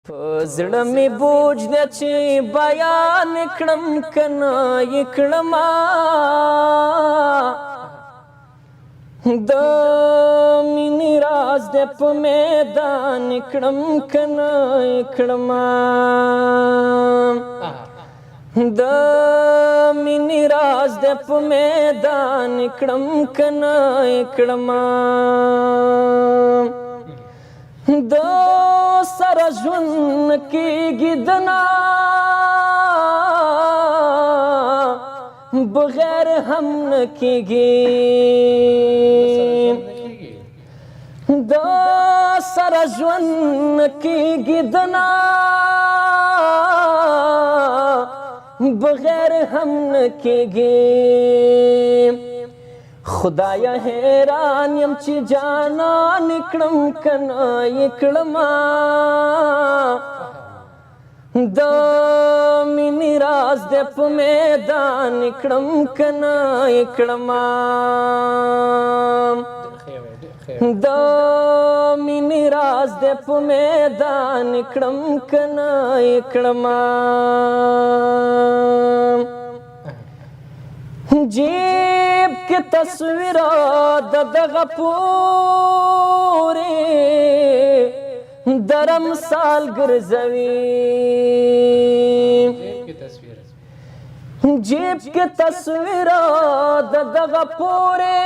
زړه می بوج دی چې بیان کړم کنه یې کړما د مینې راز دی په میدان کړم کنه یې کړما د مینې راز دی په میدان کړم کنه یې کړما د سره ژوند کېږي د نه بغیر هم نه کېږي د سره ژوند کېږي د نه بغیر هم نه کېږي خدایا حیران یم چې جانان کړم کنه یې کړما د مینې راز دی په میدان کړم کنه یې کړما د مینې راز دی په میدان کړم کنه یې کړما جیب کې تصویر د دغه پورې درم سال ګرځوي جیب کې تصویر د دغه پورې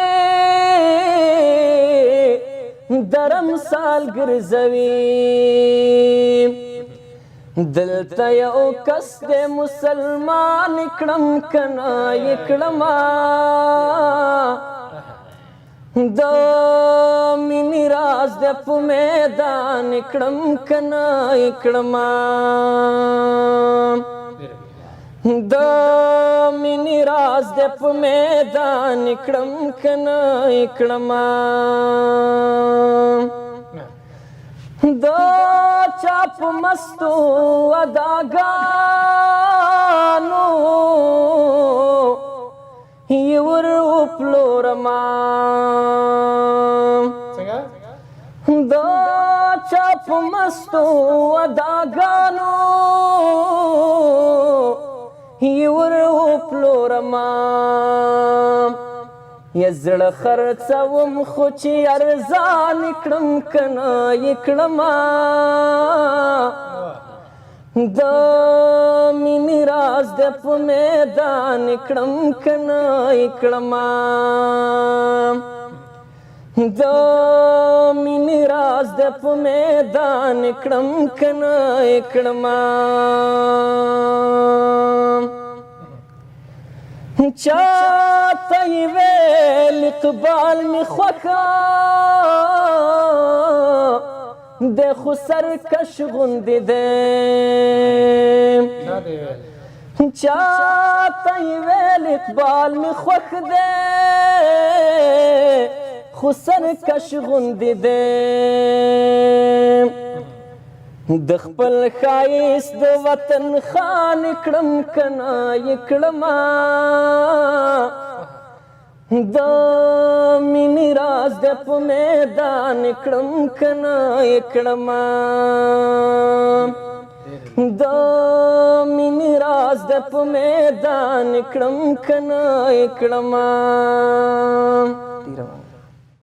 درم سال ګرځوي دلته یو کس دی مسلمان کړم کنه یې کړما د مینې راز دی په میدان کړم کنه یې کړما د مینې راز دی په میدان کړم کنه یې کړما د چاپ مستو اداګانو یې ور وپلورما د چاپ مستو اداګانو یې ور وپلورما یا زړه خرڅوم خو چې ارزان کړم کنه یې کړما د مینې راز دی په میدان کړم کنه یې کړما د مینې راز دی په میدان کړم کنه یې کړما چاته یې ویل اقبال می خوښه دی خو سرکش غوندې دی چاته یې ویل اقبال می خوښ دی خو سرکش غوندې دی د خپل ښایست د وطن خان کړم کنه یې کړما د مینې راز دی په میدان کړم کنه یې کړما د مینې راز دی په میدان کړم کنه یې کړما